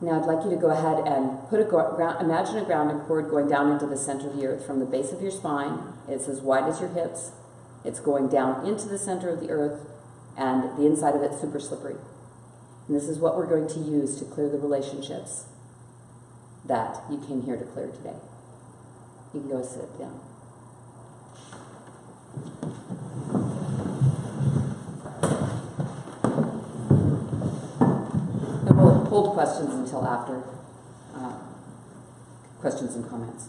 Now I'd like you to go ahead and put imagine a grounding cord going down into the center of the earth from the base of your spine. It's as wide as your hips. It's going down into the center of the earth, and the inside of it's super slippery. And this is what we're going to use to clear the relationships that you came here to clear today. You can go sit down. And we'll hold questions until after questions and comments.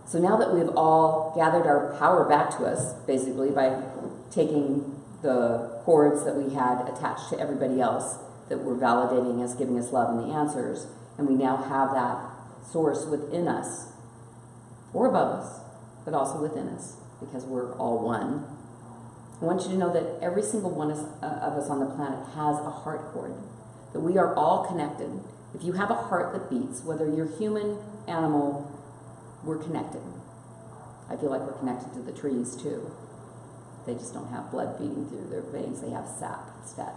So now that we've all gathered our power back to us, basically, by taking the cords that we had attached to everybody else that were validating us, giving us love and the answers, and we now have that source within us, or above us, but also within us, because we're all one. I want you to know that every single one of us on the planet has a heart cord, that we are all connected. If you have a heart that beats, whether you're human, animal, we're connected. I feel like we're connected to the trees too. They just don't have blood feeding through their veins, they have sap instead.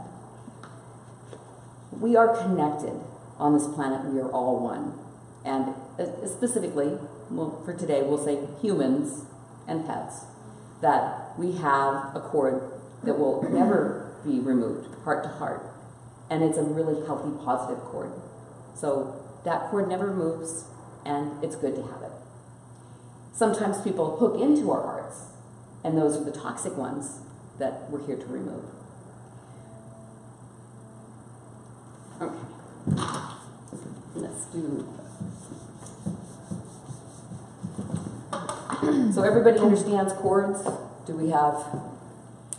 We are connected on this planet, we are all one. And specifically, for today, we'll say humans and pets, that we have a cord that will never be removed, heart to heart. And it's a really healthy, positive cord. So that cord never moves, and it's good to have it. Sometimes people hook into our hearts, and those are the toxic ones that we're here to remove. Okay. Let's do... So everybody understands cords? Do we have...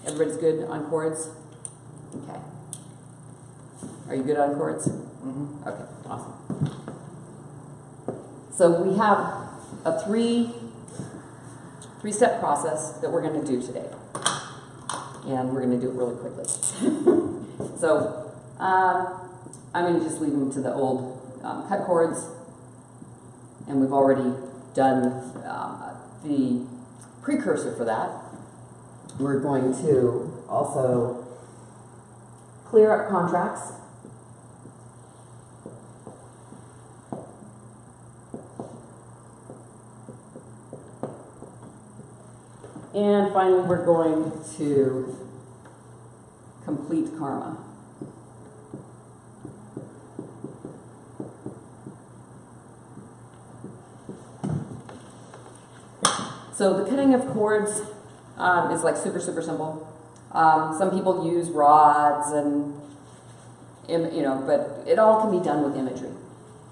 Everybody's good on cords? Okay. Are you good on cords? Mm-hmm. Okay, awesome. So we have a three-step process that we're going to do today. And we're going to do it really quickly. So I'm going to just leave them to the old cut cords. And we've already done the precursor for that. We're going to also clear up contracts. And finally, we're going to complete karma. So the cutting of cords is like super simple. Some people use rods and, but it all can be done with imagery.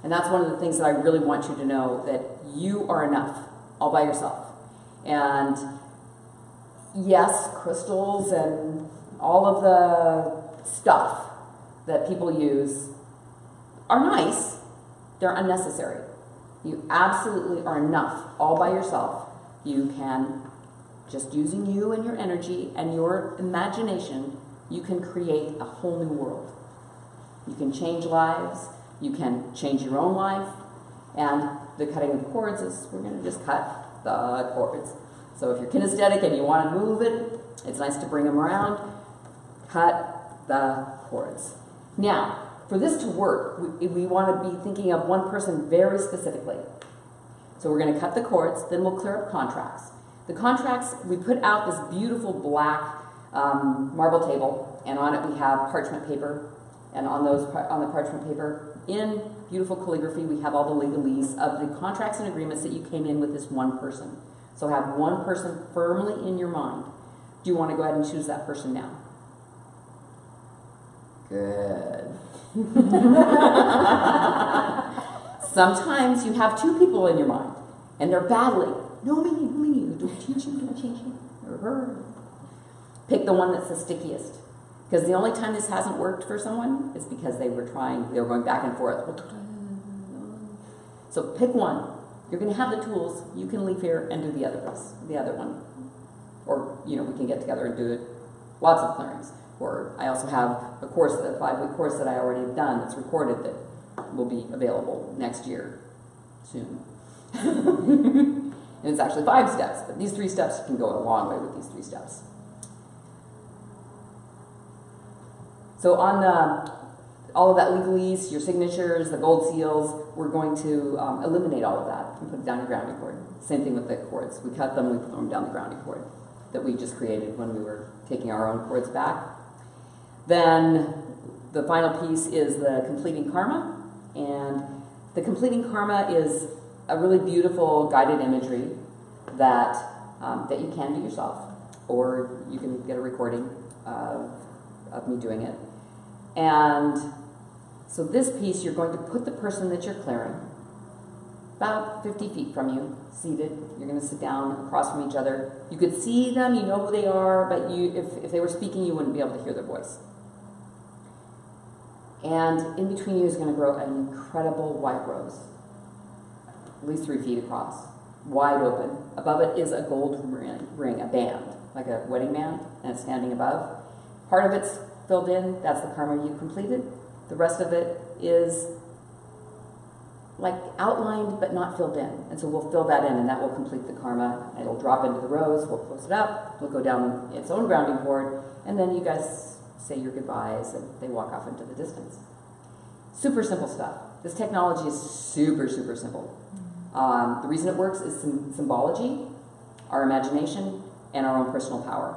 And that's one of the things that I really want you to know, that you are enough all by yourself. And yes, crystals and all of the stuff that people use are nice. They're unnecessary. You absolutely are enough all by yourself. You can, just using you and your energy and your imagination, you can create a whole new world. You can change lives. You can change your own life. And the cutting of cords is, we're going to just cut the cords. So if you're kinesthetic and you want to move it, it's nice to bring them around. Cut the cords. Now, for this to work, we want to be thinking of one person very specifically. So we're going to cut the cords, then we'll clear up contracts. The contracts, we put out this beautiful black marble table, and on it we have parchment paper. And on the parchment paper, in beautiful calligraphy, we have all the legalese of the contracts and agreements that you came in with this one person. So have one person firmly in your mind. Do you want to go ahead and choose that person now? Good. Sometimes you have two people in your mind, and they're battling. No, me, don't change him. Pick the one that's the stickiest. Because the only time this hasn't worked for someone is because they were going back and forth. So pick one. You're going to have the tools. You can leave here and do the other one. Or, we can get together and do it. Lots of clearings. Or I also have a course, a 5-week course that I already have done that's recorded that will be available next year soon. And it's actually 5 steps, but these 3 steps, you can go a long way with these 3 steps. So on all of that legalese, your signatures, the gold seals, we're going to eliminate all of that and put it down your grounding cord. Same thing with the cords. We cut them, we put them down the grounding cord that we just created when we were taking our own cords back. Then the final piece is the completing karma. And the completing karma is a really beautiful guided imagery that you can do yourself, or you can get a recording of me doing it. And so this piece, you're going to put the person that you're clearing about 50 feet from you, seated. You're going to sit down across from each other. You could see them, you know who they are, but if they were speaking, you wouldn't be able to hear their voice. And in between you is going to grow an incredible white rose, at least 3 feet across, wide open. Above it is a gold ring, a band, like a wedding band, and it's standing above. Part of it's filled in, that's the karma you completed. The rest of it is like outlined but not filled in. And so we'll fill that in, and that will complete the karma. It'll drop into the rose, we'll close it up, it'll go down its own grounding cord, and then you guys say your goodbyes and they walk off into the distance. Super simple stuff. This technology is super, super simple. The reason it works is symbology, our imagination, and our own personal power.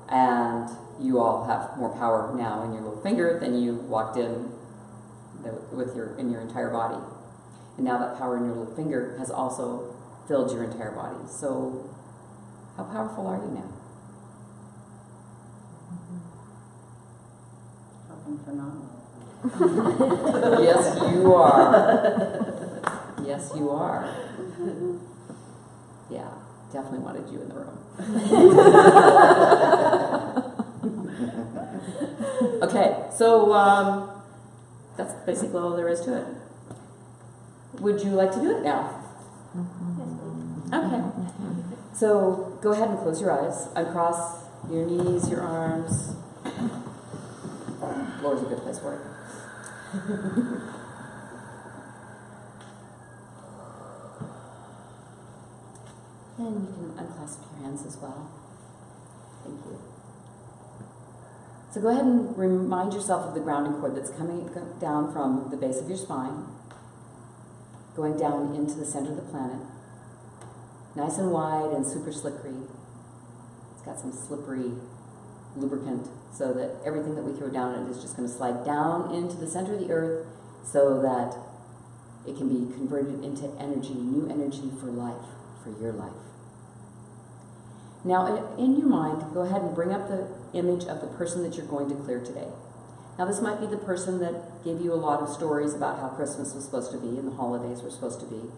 And you all have more power now in your little finger than you walked in with in your entire body. And now that power in your little finger has also filled your entire body. So how powerful are you now? Phenomenal. Yes, you are. Yes, you are. Yeah, definitely wanted you in the room. Okay, so that's basically all there is to it. Would you like to do it now? Okay. So go ahead and close your eyes. Uncross your knees, your arms. Floor's a good place for it. And you can unclasp your hands as well. Thank you. So go ahead and remind yourself of the grounding cord that's coming down from the base of your spine, going down into the center of the planet. Nice and wide and super slippery. It's got some slippery lubricant so that everything that we throw down it is just going to slide down into the center of the earth so that it can be converted into energy, new energy for life, for your life. Now, in your mind, go ahead and bring up the image of the person that you're going to clear today. Now, this might be the person that gave you a lot of stories about how Christmas was supposed to be and the holidays were supposed to be.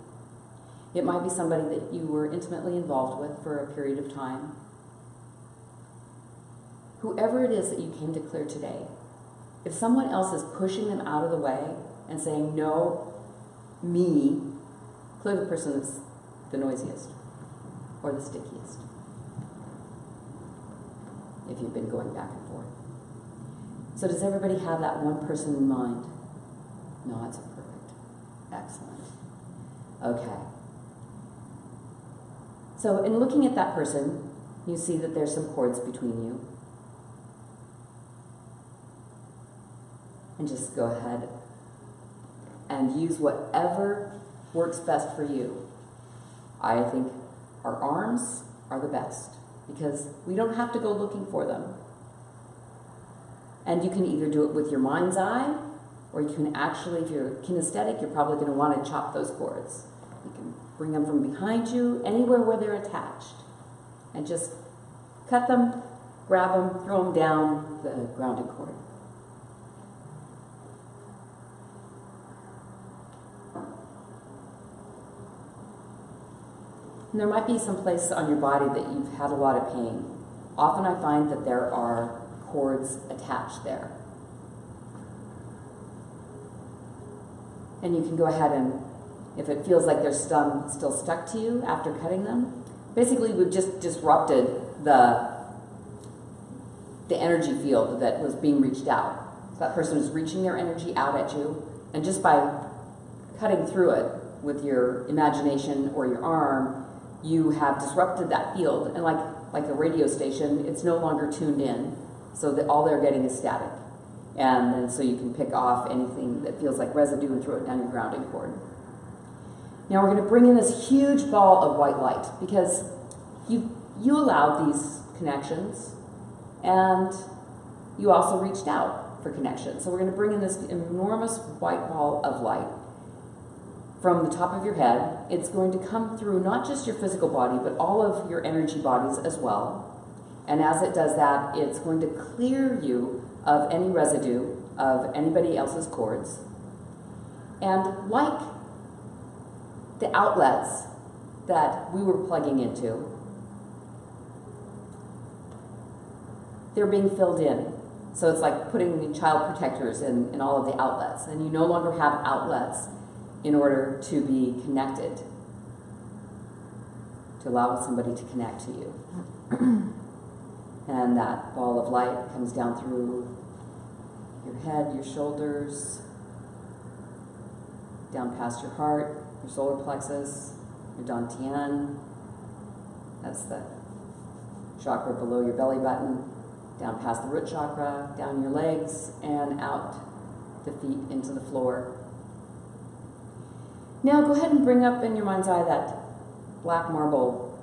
It might be somebody that you were intimately involved with for a period of time. Whoever it is that you came to clear today, if someone else is pushing them out of the way and saying, no, me, clear the person that's the noisiest or the stickiest, if you've been going back and forth. So does everybody have that one person in mind? No, that's perfect. Excellent. Okay. So in looking at that person, you see that there's some cords between you. And just go ahead and use whatever works best for you. I think our arms are the best because we don't have to go looking for them. And you can either do it with your mind's eye, or you can actually, if you're kinesthetic, you're probably going to want to chop those cords. You can bring them from behind you, anywhere where they're attached, and just cut them, grab them, throw them down the grounding cord. And there might be some place on your body that you've had a lot of pain. Often I find that there are cords attached there. And you can go ahead and, if it feels like they're still stuck to you after cutting them, basically we've just disrupted the energy field that was being reached out. So that person is reaching their energy out at you, and just by cutting through it with your imagination or your arm, you have disrupted that field, and like a radio station, it's no longer tuned in, so that all they're getting is static. And then so you can pick off anything that feels like residue and throw it down your grounding cord. Now we're going to bring in this huge ball of white light because you allowed these connections and you also reached out for connections. So we're going to bring in this enormous white ball of light from the top of your head. It's going to come through not just your physical body, but all of your energy bodies as well. And as it does that, it's going to clear you of any residue of anybody else's cords. And like the outlets that we were plugging into, they're being filled in. So it's like putting the child protectors in all of the outlets. And you no longer have outlets in order to be connected, to allow somebody to connect to you. And that ball of light comes down through your head, your shoulders, down past your heart, your solar plexus, your dantian. That's the chakra below your belly button, down past the root chakra, down your legs, and out the feet into the floor. Now go ahead and bring up in your mind's eye that black marble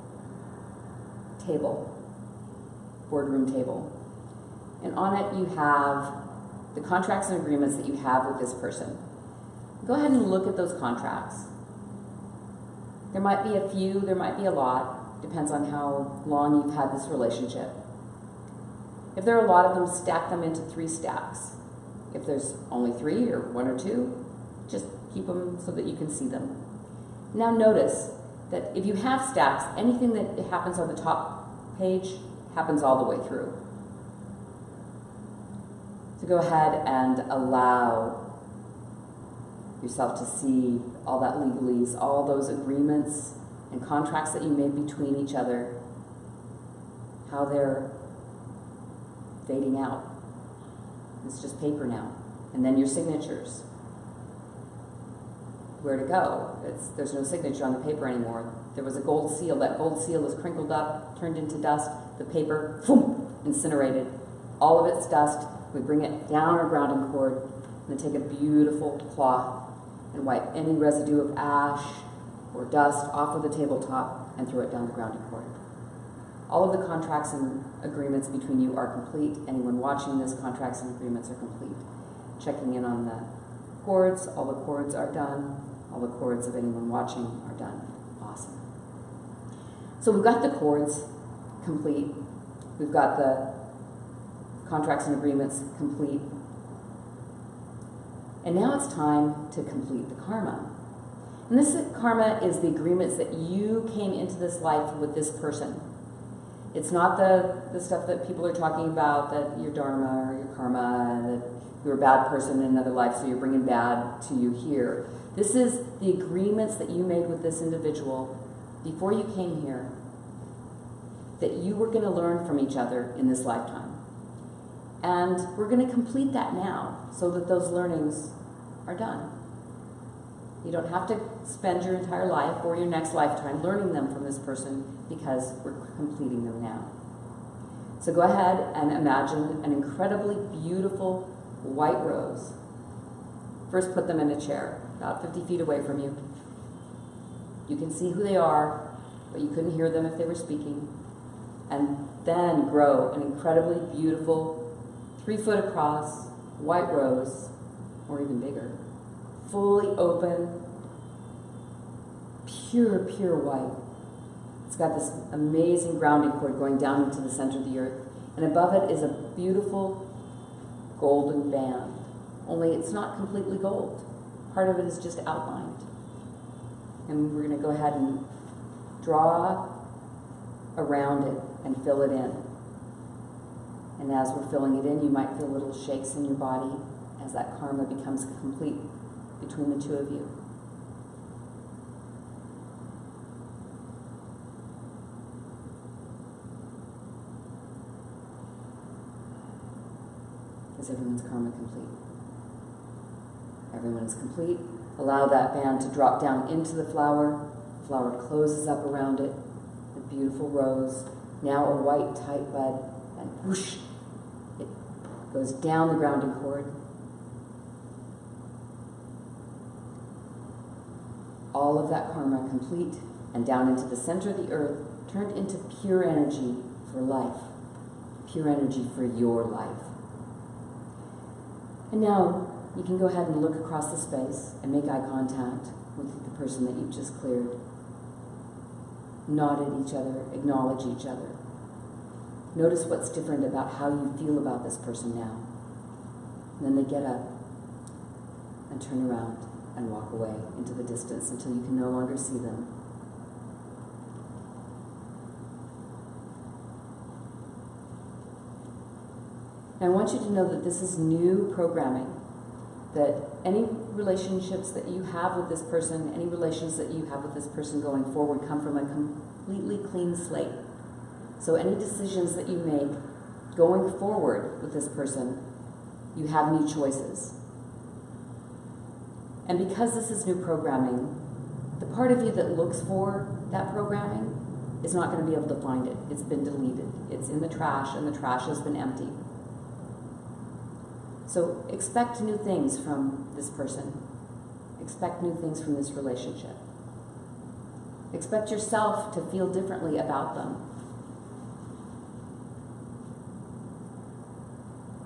table, boardroom table. And on it you have the contracts and agreements that you have with this person. Go ahead and look at those contracts. There might be a few, there might be a lot, depends on how long you've had this relationship. If there are a lot of them, stack them into 3 stacks. If there's only 3 or 1 or 2, just keep them so that you can see them. Now notice that if you have stacks, anything that happens on the top page happens all the way through. So go ahead and allow yourself to see all that legalese, all those agreements and contracts that you made between each other, how they're fading out. It's just paper now. And then your signatures. Where to go? There's no signature on the paper anymore. There was a gold seal. That gold seal is crinkled up, turned into dust. The paper, boom, incinerated. All of it's dust. We bring it down our grounding cord and then take a beautiful cloth and wipe any residue of ash or dust off of the tabletop and throw it down the grounding cord. All of the contracts and agreements between you are complete. Anyone watching this, contracts and agreements are complete. Checking in on the cords, all the cords are done. All the cords of anyone watching are done. Awesome. So we've got the cords complete. We've got the contracts and agreements complete. And now it's time to complete the karma. And this karma is the agreements that you came into this life with this person. It's not the stuff that people are talking about, that your dharma or your karma, that you're a bad person in another life, so you're bringing bad to you here. This is the agreements that you made with this individual before you came here, that you were going to learn from each other in this lifetime. And we're going to complete that now so that those learnings are done. You don't have to spend your entire life or your next lifetime learning them from this person because we're completing them now. So go ahead and imagine an incredibly beautiful white rose. First, put them in a chair, about 50 feet away from you. You can see who they are, but you couldn't hear them if they were speaking. And then grow an incredibly beautiful 3 foot across white rose, or even bigger, fully open, pure white. It's got this amazing grounding cord going down into the center of the earth, and above it is a beautiful golden band, only it's not completely gold. Part of it is just outlined. And we're going to go ahead and draw around it and fill it in. And as we're filling it in, you might feel little shakes in your body as that karma becomes complete between the two of you. Is everyone's karma complete? Everyone is complete. Allow that band to drop down into the flower. The flower closes up around it. A beautiful rose. Now a white tight bud. And whoosh, it goes down the grounding cord, all of that karma complete and down into the center of the earth, turned into pure energy for life, pure energy for your life. And now you can go ahead and look across the space and make eye contact with the person that you've just cleared. Nod at each other, acknowledge each other. Notice what's different about how you feel about this person now. And then they get up and turn around and walk away into the distance until you can no longer see them. And I want you to know that this is new programming, that any relationships that you have with this person, any relations that you have with this person going forward come from a completely clean slate. So any decisions that you make going forward with this person, you have new choices. And because this is new programming, the part of you that looks for that programming is not going to be able to find it. It's been deleted. It's in the trash, and the trash has been emptied. So expect new things from this person. Expect new things from this relationship. Expect yourself to feel differently about them.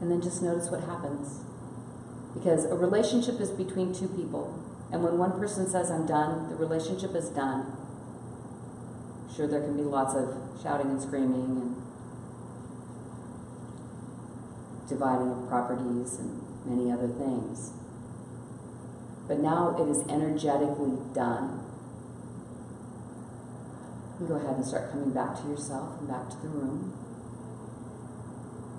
And then just notice what happens. Because a relationship is between two people. And when one person says, I'm done, the relationship is done. Sure, there can be lots of shouting and screaming and dividing of properties and many other things. But now it is energetically done. You can go ahead and start coming back to yourself and back to the room.